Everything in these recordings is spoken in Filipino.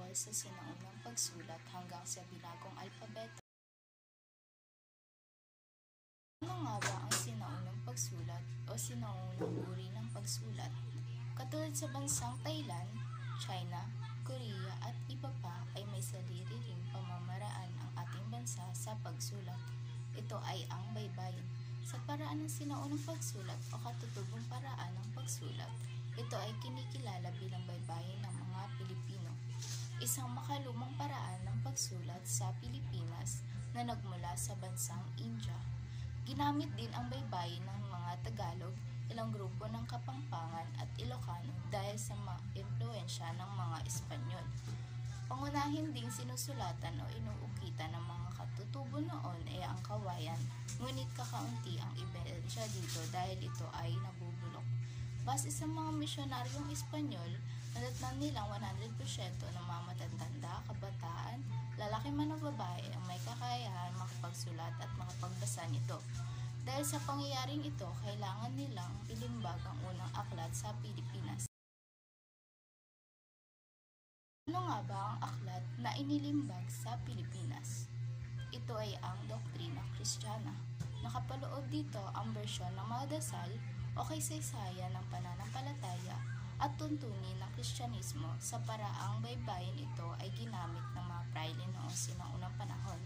tungkol sa sinaunang pagsulat hanggang sa binagong alpabeto. Ano nga ba ang sinaunang pagsulat o sinaunang uri ng pagsulat? Katulad sa bansang Thailand, China, Korea at iba pa ay may sarili ring pamamaraan ang ating bansa sa pagsulat. Ito ay ang baybayin. Sa paraan ng sinaunang pagsulat o katutubong paraan ng pagsulat, ito ay kinikilala bilang baybayin ng mga Pilipino. Isang makalumang paraan ng pagsulat sa Pilipinas na nagmula sa bansang India. Ginamit din ang baybayin ng mga Tagalog, ilang grupo ng Kapampangan at Ilocano dahil sa impluwensya ng mga Espanyol. Pangunahin ding sinusulatan o inuukitan ng mga katutubo noon ay ang kawayan, ngunit kakaunti ang ebidensya dito dahil ito ay nabubulok. Base sa mga misyonaryong Espanyol, nadatnan nilang 100% ng mga matatanda, kabataan, lalaki man o babae ang may kakayahan makapagsulat at makapagbasa nito. Dahil sa pangyayaring ito, kailangan nilang ilimbag ang unang aklat sa Pilipinas. Ano nga ba ang aklat na inilimbag sa Pilipinas? Ito ay ang doktrina Kristiyana. Nakapaloob dito ang bersyon ng mga dasal o kaysaysayan ng pananampalataya at tuntunin ng Kristyanismo sa paraang baybayin ito ay ginamit ng mga prayle noong sinaunang panahon.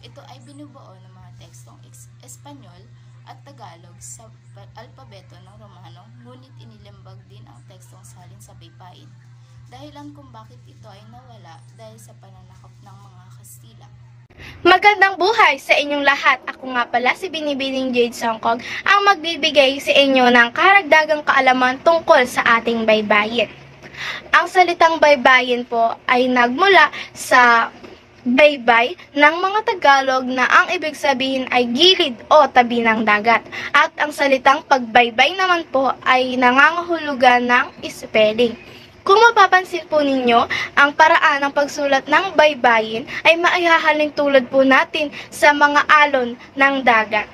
Ito ay binubuo ng mga tekstong Espanyol at Tagalog sa alpabeto ng Romano, ngunit inilimbag din ang tekstong salin sa baybayin. Dahilan kung bakit ito ay nawala dahil sa pananakop ng mga Kastila. Magandang buhay sa inyong lahat. Ako nga pala si Binibining Jade Songkog, ang magbibigay sa inyo ng karagdagang kaalaman tungkol sa ating baybayin. Ang salitang baybayin po ay nagmula sa baybay ng mga Tagalog na ang ibig sabihin ay gilid o tabi ng dagat. At ang salitang pagbaybay naman po ay nangangahulugan ng spelling. Kung mapapansin po ninyo, ang paraan ng pagsulat ng baybayin ay maihahalin tulad po natin sa mga alon ng dagat.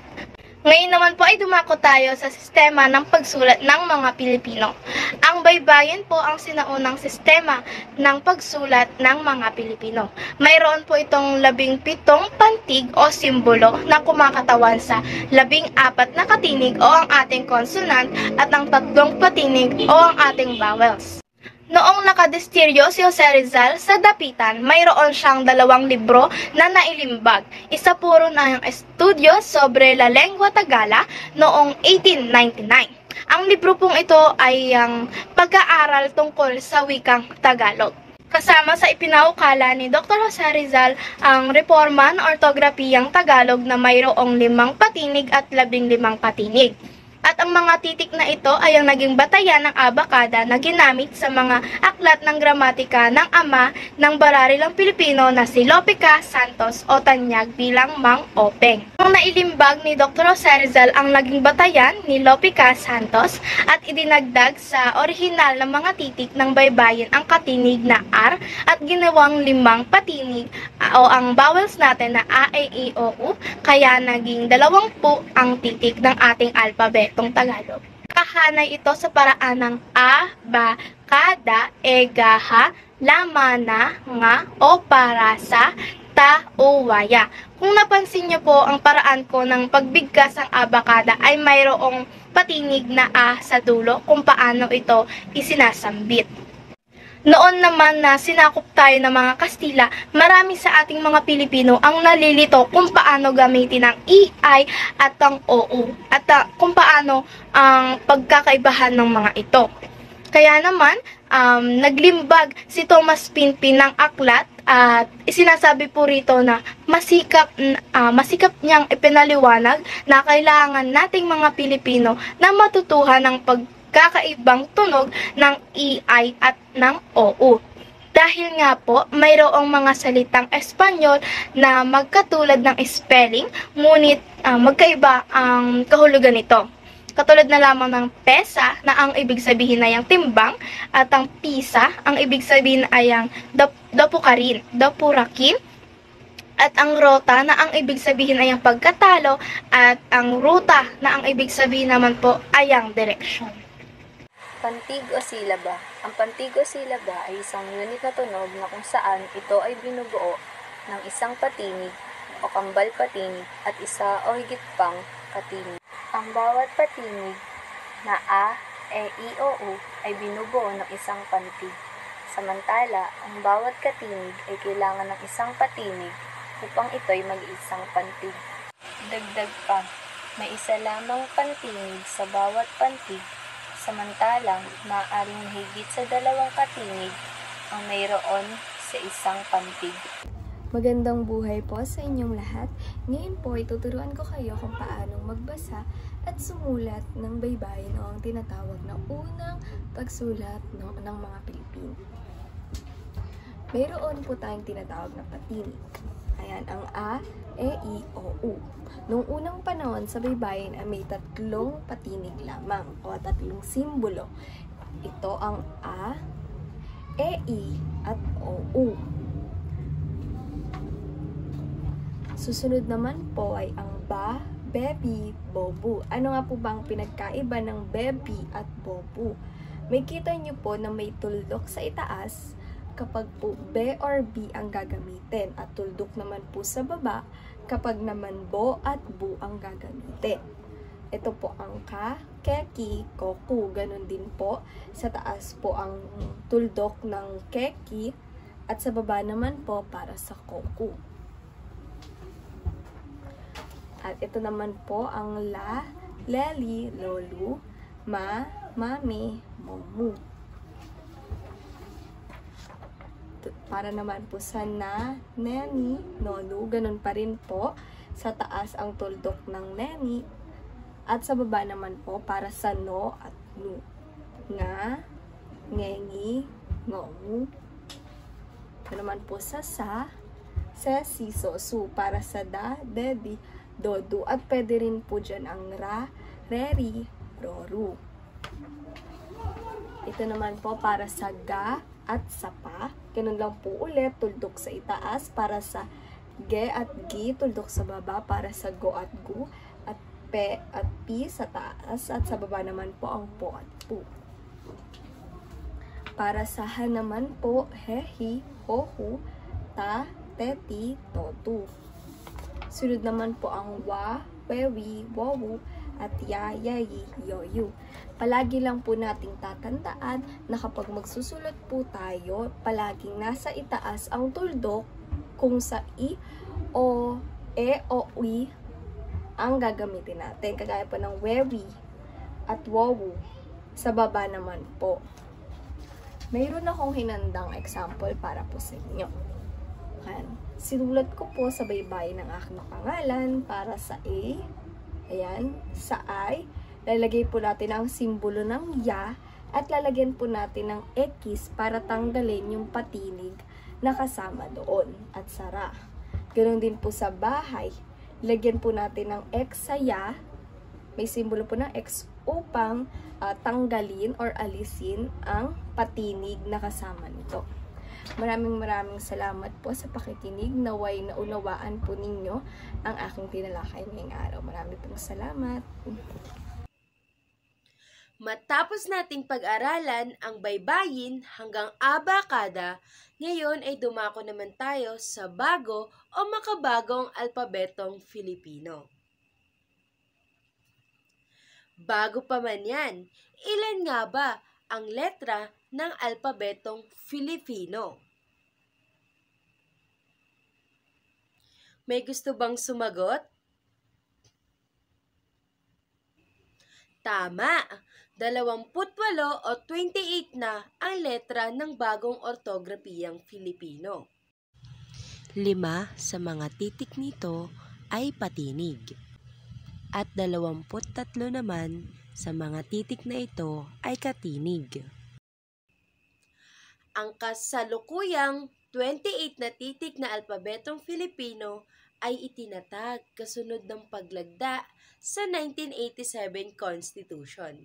Ngayon naman po ay dumako tayo sa sistema ng pagsulat ng mga Pilipino. Ang baybayin po ang sinaunang sistema ng pagsulat ng mga Pilipino. Mayroon po itong 17 pantig o simbolo na kumakatawan sa 14 na katinig o ang ating consonant at ang 3 patinig o ang ating vowels. Noong nakadestiryo si Jose Rizal sa dapitan, mayroon siyang 2 libro na nailimbag. Isa puro na ang Estudio sobre la Lengua Tagala noong 1899. Ang libro pong ito ay ang pag-aaral tungkol sa wikang Tagalog. Kasama sa ipinaukala ni Dr. Jose Rizal ang reforma ng ortografiyang Tagalog na mayroong 5 patinig at 15 patinig. At ang mga titik na ito ay ang naging batayan ng abakada na ginamit sa mga aklat ng gramatika ng ama ng bararilang Pilipino na si Lopica Santos o tanyag bilang Mang Openg. Ang nailimbag ni Dr. Jose Rizal ang naging batayan ni Lopica Santos at idinagdag sa orihinal ng mga titik ng baybayin ang katinig na R at ginawang 5 patinig o ang vowels natin na A, E, I, O, U, kaya naging 20 ang titik ng ating alphabet Tagalog. Kahanay ito sa paraan ng a, ba, kada, egaha, lamana, nga, o para sa, ta, o waya. Kung napansin niyo po ang paraan ko ng pagbigkas ng abakada ay mayroong patinig na a sa dulo kung paano ito isinasambit. Noon naman na sinakop tayo ng mga Kastila, marami sa ating mga Pilipino ang nalilito kung paano gamitin ang EI at ang OO at kung paano ang pagkakaibahan ng mga ito. Kaya naman, naglimbag si Thomas Pinpin ng aklat at isinasabi po rito na masikap niyang ipinaliwanag na kailangan nating mga Pilipino na matutuhan ng pagkakaibang tunog ng EI at ng OU. Dahil nga po, mayroong mga salitang Espanyol na magkatulad ng spelling, ngunit magkaiba ang kahulugan nito. Katulad na lamang ng pesa na ang ibig sabihin ay ang timbang at ang pisa, ang ibig sabihin ay ang dapukarin, dapurakin, at ang rota na ang ibig sabihin ay ang pagkatalo at ang ruta na ang ibig sabihin naman po ay ang direksyon. Pantig o silaba. Ang pantig o silaba ay isang unit na tunog na kung saan ito ay binubuo ng isang patinig o kambal patinig at isa o higit pang patinig. Ang bawat patinig na a, e, i, o, u ay binubuo ng isang pantig. Samantala, ang bawat katinig ay kailangan ng isang patinig upang ito'y mag-isang pantig. Dagdag pa, may isa lamang pantinig sa bawat pantig, samantalang maaaring mahigit sa 2 katinig ang mayroon sa isang pantig. Magandang buhay po sa inyong lahat. Ngayon po ay tuturuan ko kayo kung paano magbasa at sumulat ng baybayin o ang tinatawag na unang pagsulat ng mga Pilipino. Mayroon po tayong tinatawag na patinig. Ayan, ang A, E, I, O, U. Noong unang panahon sa baybayin ay may 3 patinig lamang o 3 simbolo. Ito ang A, E, I, at O, U. Susunod naman po ay ang ba, bebi, bobu. Ano nga po ba ang pinagkaiba ng bebi at bobu? May kita nyo po na may tuldok sa itaas kapag po be or b ang gagamitin at tuldok naman po sa baba kapag naman bo at bu ang gagamitin. Ito po ang ka, keki, koku. Ganon din po. Sa taas po ang tuldok ng keki at sa baba naman po para sa koku. At ito naman po ang la, leli, lolu, ma, mami, momu. Para naman po sa na, neni, nonu, ganun pa rin po. Sa taas ang tuldok ng neni. At sa baba naman po para sa no at nu. Nga, ngengi, ngomu. Ito naman po sa sesi, sosu, para sa da, dedi, dodu. At pwede rin po dyan ang ra, reri, roru. Ito naman po para sa ga at sa pa. Ganun lang po ulit, tuldok sa itaas para sa ge at gi, tuldok sa baba para sa go at gu, at pe at pi sa taas, at sa baba naman po ang po at pu. Para sa ha naman po, hehi, hohu, ta, teti, totu. Sunod naman po ang wa, wewi, wowu, at ya, yayi, yoyu. Palagi lang po nating tatandaan na kapag magsusulat po tayo, palaging nasa itaas ang tuldok kung sa i, o, e, o, i ang gagamitin natin. Kagaya po ng wewi at wowu. Sa baba naman po. Mayroon akong hinandang example para po sa inyo. Sinulat ko po sa baybayin ng aking pangalan para sa A. Ayan, sa I, lalagay po natin ang simbolo ng ya at lalagyan po natin ng X para tanggalin yung patinig na kasama doon at sa ra. Ganoon din po sa bahay, lagyan po natin ng X sa ya, may simbolo po ng X upang tanggalin or alisin ang patinig na kasama nito. Maraming salamat po sa pakikinig. Naway naunawaan po ninyo ang aking tinalakay ngayong araw. Maraming pong salamat. Matapos nating pag-aralan ang baybayin hanggang abakada, ngayon ay dumako naman tayo sa bago o makabagong alpabetong Filipino. Bago pa man yan, ilan nga ba ang letra ng alpabetong Filipino? May gusto bang sumagot? Tama! 28 o 28 na ang letra ng bagong ortografiyang Filipino. 5 sa mga titik nito ay patinig. At 23 naman sa mga titik na ito ay katinig. Ang kasalukuyang 28 na titik na alpabetong Filipino ay itinatag kasunod ng paglagda sa 1987 Constitution.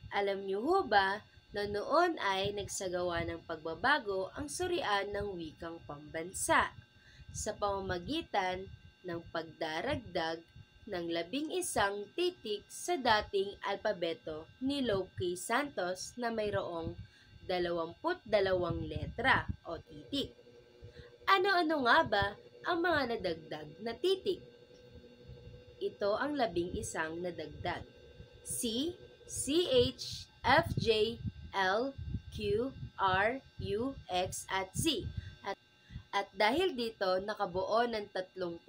Alam niyo ho ba na noon ay nagsagawa ng pagbabago ang surian ng wikang pambansa sa pamamagitan ng pagdaragdag ng 11 titik sa dating alpabeto ni Loki Santos na mayroong 22 letra o titik. Ano-ano nga ba ang mga nadagdag na titik? Ito ang 11 nadagdag. C, CH, FJ, L, Q, R, U, X at Z. At dahil dito nakabuo ng 31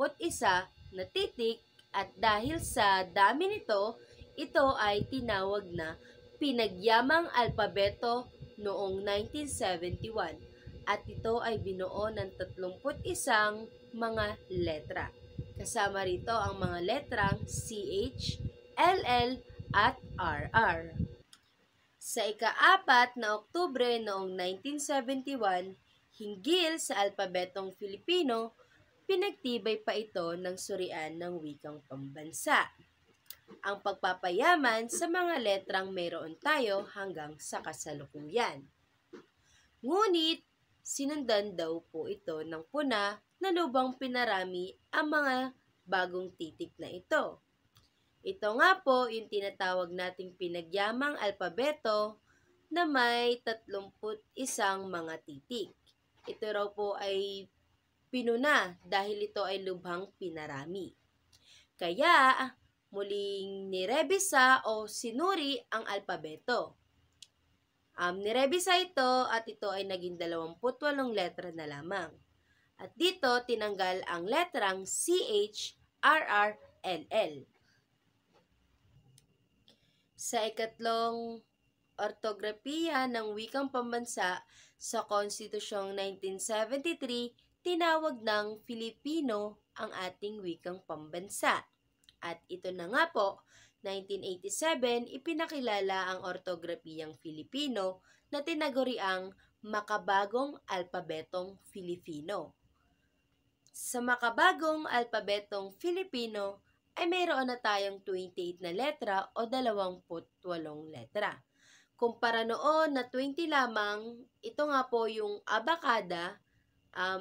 na titik at dahil sa dami nito, ito ay tinawag na pinagyamang alpabeto noong 1971 at ito ay binuo ng 31 mga letra. Kasama rito ang mga letrang CH, LL at RR. Sa ika-4 na Oktubre noong 1971, hinggil sa alpabetong Filipino, pinagtibay pa ito ng surian ng wikang pambansa. Ang pagpapayaman sa mga letrang mayroon tayo hanggang sa kasalukuyan. Ngunit, sinundan daw po ito ng puna na lubang pinarami ang mga bagong titik na ito. Ito nga po yung tinatawag nating pinagyamang alpabeto na may 31 mga titik. Ito raw po ay pinuna dahil ito ay lubhang pinarami. Kaya, muling nirebisa o sinuri ang alpabeto. Nirebisa ito at ito ay naging 28 letra na lamang. At dito, tinanggal ang letrang CH, RR, LL. Sa ikatlong ortografiya ng wikang pambansa sa Konstitusyong 1973, tinawag ng Filipino ang ating wikang pambansa. At ito na nga po, 1987, ipinakilala ang ortografiyang Filipino na tinaguriang makabagong alpabetong Filipino. Sa makabagong alpabetong Filipino, ay mayroon na tayong 28 na letra o 28 letra. Kumpara noon na 20 lamang, ito nga po yung abakada,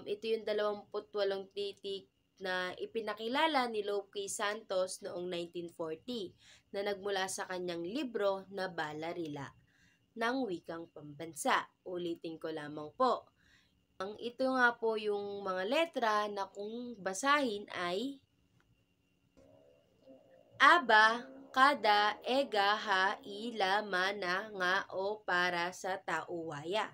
ito yung 28 titik na ipinakilala ni Loki Santos noong 1940 na nagmula sa kanyang libro na Balarila ng Wikang Pambansa. Ulitin ko lamang po. Ito nga po yung mga letra na kung basahin ay aba, kada, ega, ha, i, la, ma, na, nga, o, para, sa, tauwaya.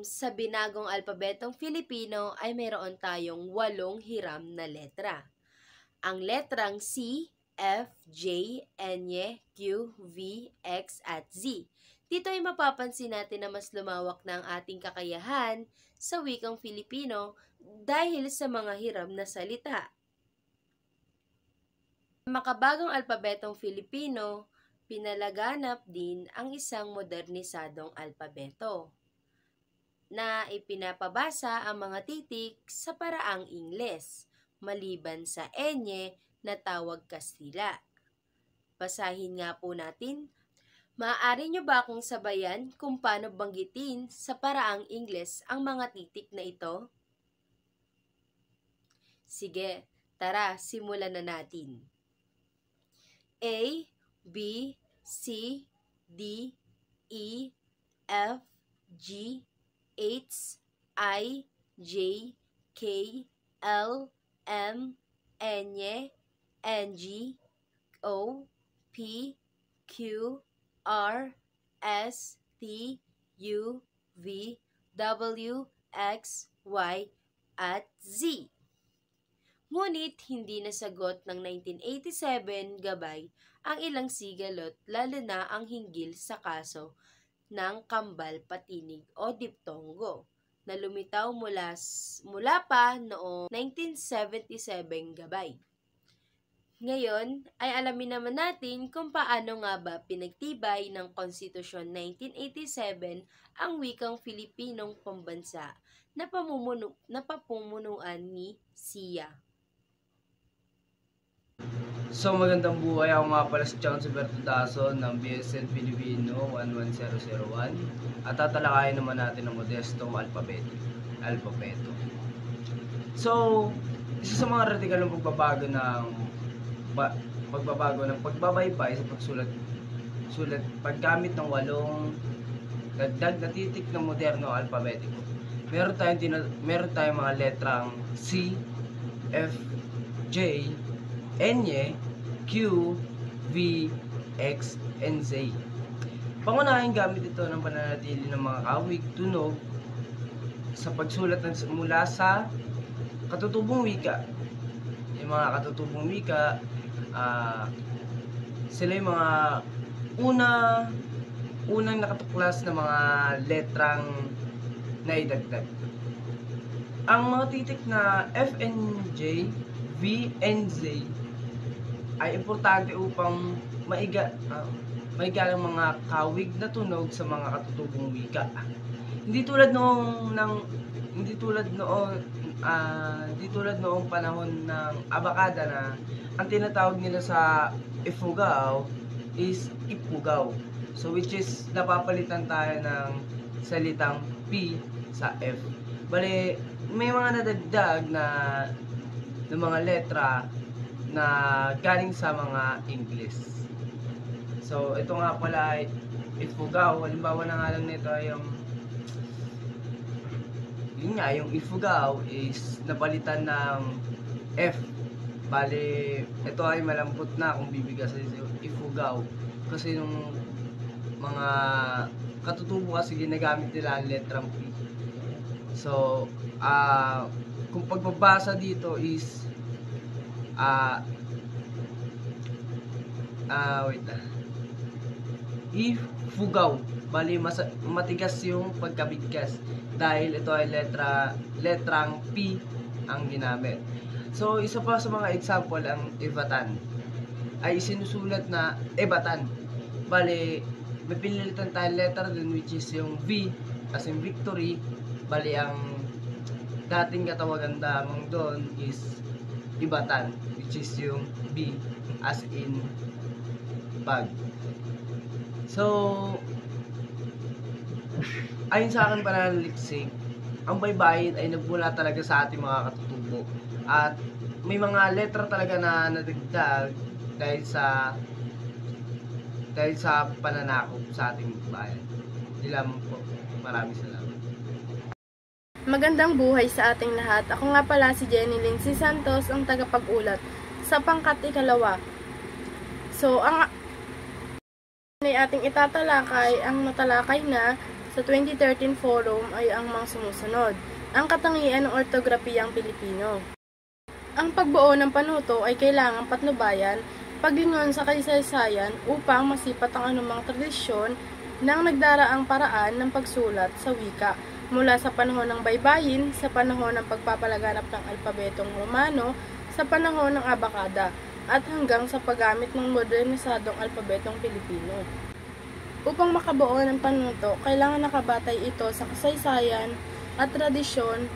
Sa binagong alpabetong Filipino ay mayroon tayong 8 hiram na letra. Ang letrang C, F, J, N, Q, V, X at Z. Dito ay mapapansin natin na mas lumawak na ang ating kakayahan sa wikang Filipino dahil sa mga hiram na salita. Makabagong alpabetong Filipino, pinalaganap din ang isang modernisadong alpabeto na ipinapabasa ang mga titik sa paraang Ingles, maliban sa enye na tawag Kastila. Basahin nga po natin. Maaari nyo ba akong sabayan kung paano banggitin sa paraang Ingles ang mga titik na ito? Sige, tara, simulan na natin. A, B, C, D, E, F, G, H, I, J, K, L, M, N, G, O, P, Q, R, S, T, U, V, W, X, Y, at Z. Ngunit hindi nasagot ng 1987 gabay ang ilang sigalot lalo na ang hinggil sa kaso ng kambal patinig o diptongo na lumitaw mula pa noong 1977 gabay. Ngayon ay alamin naman natin kung paano nga ba pinagtibay ng Konstitusyon 1987 ang wikang Filipinong pambansa na papumunuan ni Sia. So magandang buhay, ako nga pala si Chang Roberto Dason ng BSN Filipino 11001 at tatalakayin naman natin ang modestong alpabeto. So, isa sa mga radikal ng pagbabago ng pagbabaybay sa paggamit ng 8 dagdag na titik ng moderno alpabetiko. Meron tayong mga letrang C, F, J, N, Q, V, X, and Z. Pangunahing gamit ito ng pananatili ng mga kawig, tunog sa pagsulat mula sa katutubong wika. Yung mga katutubong wika, sila yung mga unang nakatuklas na mga letrang naidagdag. Ang mga titik na F and J, V and Z ay importante upang maigalang mga kawig na tunog sa mga katutubong wika. Hindi tulad noong panahon ng abakada na ang tinatawag nila sa ifugao is ipugaw. So which is napapalitan tayo ng salitang P sa F. Bale, may mga nadagdag na mga letra na galing sa mga English. So ito nga pala ay ifugaw. Halimbawa na nga lang nito ay yung ifugaw is napalitan ng F. Bale, ito ay malambot na kung bibigyan sa ifugaw. Kasi nung mga katutubo kasi ginagamit nila ang letrang P. So, kung pagbabasa dito is wait na. Ifugaw. Bali, matigas yung pagkabigkas dahil ito ay letrang P ang ginamit. So, isa pa sa mga example, ang ibatan ay sinusulat na ebatan. Bali, may pinilitan tayong letter dun which is yung V as in victory. Bali, ang dating katawagan damang doon is ibatan which is yung B as in bag. So, ayon sa akin pananaliksik, ang baybayin ay nagmula talaga sa ating mga katutubo. At may mga letra talaga na nadagdag dahil sa pananakop sa ating bayan. Hindi lamang po. Maraming salamat. Magandang buhay sa ating lahat. Ako nga pala si Jenny Lindsay Santos, ang tagapag-ulat sa pangkat 2. So, ang ating itatalakay, ang natalakay na sa 2013 forum ay ang mga sumusunod. Ang katangian ng ortografiyang Pilipino. Ang pagbuo ng panuto ay kailangang patnubayan, paglingon sa kasaysayan upang masipat ang anumang tradisyon ng nagdaraang paraan ng pagsulat sa wika mula sa panahon ng baybayin, sa panahon ng pagpapalaganap ng alpabetong Romano, sa panahon ng abakada, at hanggang sa paggamit ng modernisadong alpabetong Pilipino. Upang makabuo ng panuto, kailangan nakabatay ito sa kasaysayan at tradisyon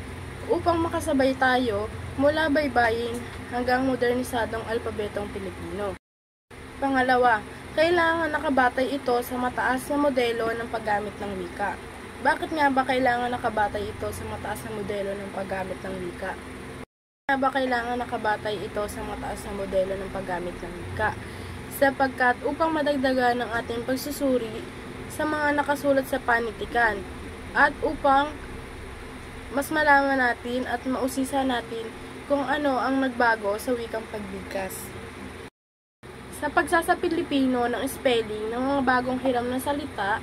upang makasabay tayo mula baybayin hanggang modernisadong alpabetong Pilipino. Pangalawa, kailangan nakabatay ito sa mataas na modelo ng paggamit ng wika. Bakit nga ba kailangan nakabatay ito sa mataas na modelo ng paggamit ng wika? Kailangan nakabatay ito sa mataas na modelo ng paggamit ng wika? Sapagkat upang madagdagan ang ating pagsusuri sa mga nakasulat sa panitikan at upang mas malaman natin at mausisa natin kung ano ang nagbago sa wikang pagbigkas. Sa pagsasa Pilipino ng spelling ng mga bagong hiram na salita,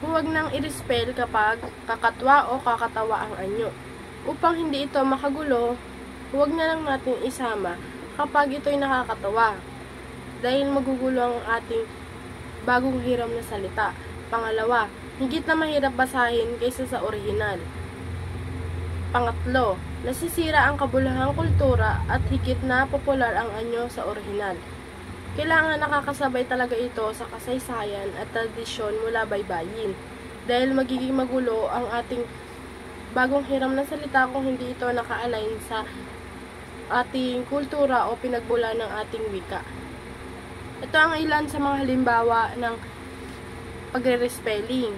huwag nang i-spell kapag kakatwa o kakatawa ang anyo. Upang hindi ito makagulo, huwag na lang natin isama kapag ito'y nakakatawa, dahil magugulo ang ating bagong hiram na salita. Pangalawa, higit na mahirap basahin kaysa sa orihinal. Pangatlo, nasisira ang kabulahang kultura at higit na popular ang anyo sa orihinal. Kailangan nakakasabay talaga ito sa kasaysayan at tradisyon mula baybayin, dahil magiging magulo ang ating bagong hiram na salita kung hindi ito naka-align sa ating kultura o pinagbula ng ating wika. Ito ang ilan sa mga halimbawa ng pagre-spelling.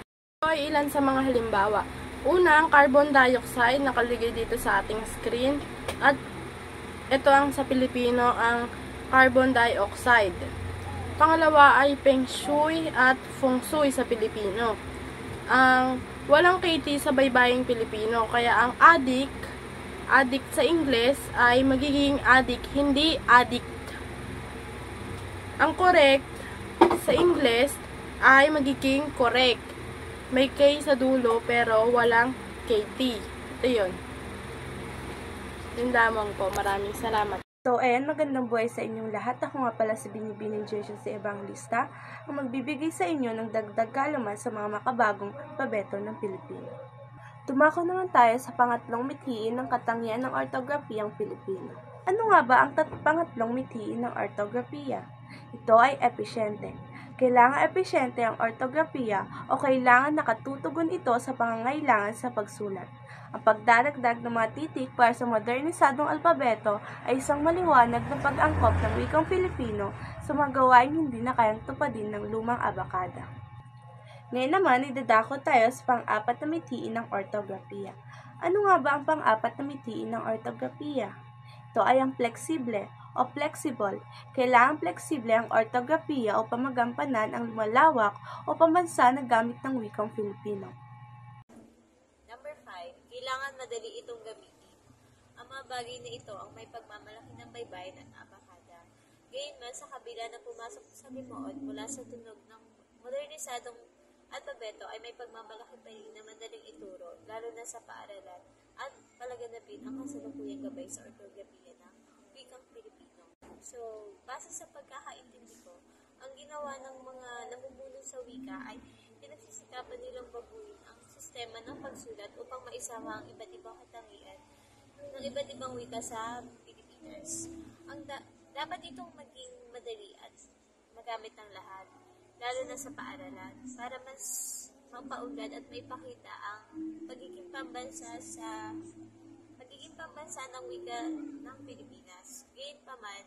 Ito ay ilan sa mga halimbawa. Una, ang carbon dioxide, nakaligay dito sa ating screen. At Ito ang sa Pilipino ang carbon dioxide. Pangalawa ay Feng Shui at Feng Shui sa Pilipino. Ang walang KT sa baybaying Pilipino, kaya ang addict sa Ingles ay magiging addict, hindi addict. Ang correct sa Ingles ay magiging correct. May K sa dulo pero walang KT. Ito yun. Yung lamang po. Maraming salamat. So, ayan, magandang buhay sa inyong lahat. Ako nga pala si Binibining Jason si Evangelista, ang magbibigay sa inyo ng dagdag kaalaman sa mga makabagong alpabeto ng Pilipino. Tumako naman tayo sa pangatlong mithiin ng katangian ng ortografiyang Pilipino. Ano nga ba ang pangatlong mithiin ng ortografiya? Ito ay episyente. Kailangan episyente ang ortografiya o kailangan nakatutugon ito sa pangangailangan sa pagsulat. Ang pagdaragdag ng mga titik para sa modernisadong alpabeto ay isang maliwanag na pag-angkop ng wikang Filipino sa mga gawain hindi na kayang tupadin ng lumang abakada. Ngayon naman, idadako tayo sa pang-apat na mithiin ng ortografiya. Ano nga ba ang pang-apat na mithiin ng ortografiya? Ito ay ang flexible o flexible. Kailangan flexible ang ortografiya o pamagampanan ang lumalawak o pambansa na gamit ng wikang Filipino. Number 5, kailangan madali itong gamitin. Ang mga bagay na ito ang may pagmamalaki ng baybayin at abakada. Gayunman, sa kabila na pumasok sa limuot mula sa tunog ng modernisadong alpabeto ay may pagmamalaki pa rin na madaling ituro, lalo na sa paaralan, at palaganapin ang kasalukuyang gabay sa ortografiya ng wikang Pilipino. So, base sa pagkakaintindi ko, ang ginawa ng mga namumuno sa wika ay pinagsisikapan nilang baguhin ang sistema ng pagsulat upang maisama ang iba't ibang katangian ng iba't ibang wika sa Pilipinas. Dapat itong maging madali at magamit ng lahat, lalo na sa paaralan, para mas mapaunlad at maipakita ang pagiging pambansa ng wika ng Pilipinas. Gayunpaman,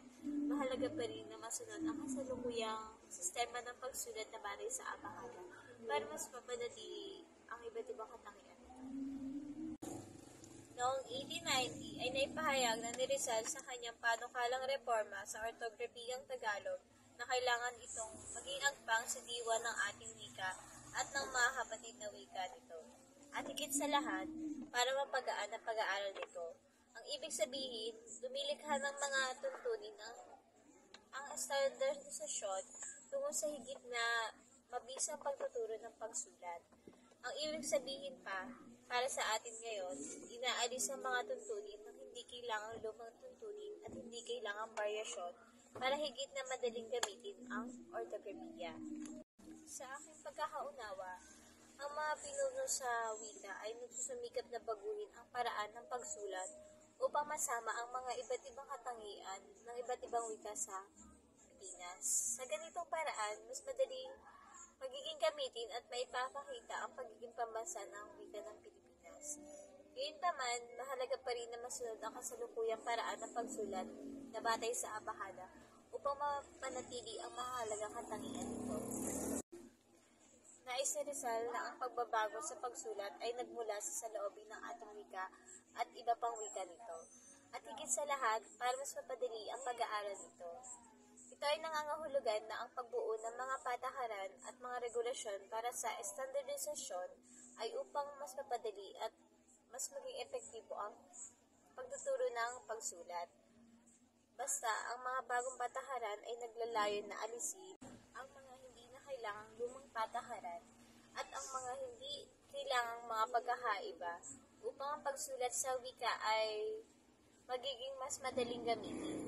mahalaga pa rin na masunod ang kasalukuyang sistema ng pagsulat na batay sa abakada para mas mapanatili ang iba't ibang katangian nito. Noong 1890 ay naipahayag na ni Rizal sa kanyang panukalang reforma sa ortografiyang Tagalog na kailangan itong maging agpang sa diwa ng ating wika at ng mga kapatid na wika nito. At higit sa lahat, para mapagaan ang pag-aaral nito. Ang ibig sabihin, lumilikha ng mga tuntunin ang standardisasyon tungo sa higit na mabisang pagtuturo ng pagsulat. Ang ibig sabihin pa, para sa atin ngayon, inaalis ang mga tuntunin na hindi kailangang lumang tuntunin at hindi kailangang varyasyon para higit na madaling gamitin ang ortografiya. Sa aking pagkakaunawa, ang mga pinuno sa wika ay nagsusumikap na baguhin ang paraan ng pagsulat upang masama ang mga iba't ibang katangian ng iba't ibang wika sa Pilipinas. Sa ganitong paraan, mas madaling magiging gamitin at maipapakita ang pagiging pambansa ng wika ng Pilipinas. Gayunpaman, mahalaga pa rin na masunod ang kasalukuyang paraan ng pagsulat na batay sa abakada upang mapanatili ang mahalagang katangian nito. Nais ni Rizal na ang pagbabago sa pagsulat ay nagmula sa saloobin ng ating wika at iba pang wika nito. At higit sa lahat, para mas mapadali ang pag-aaral nito. Ito ay nangangahulugan na ang pagbuo ng mga patakaran at mga regulasyon para sa standardisasyon ay upang mas mapadali at mas maging epektibo ang pagtuturo ng pagsulat. Basta, ang mga bagong patakaran ay naglalayon na alisin ang mga hindi na kailangang lumang patakaran at ang mga hindi kailangang mga pagkakaiba upang ang pagsulat sa wika ay magiging mas madaling gamitin.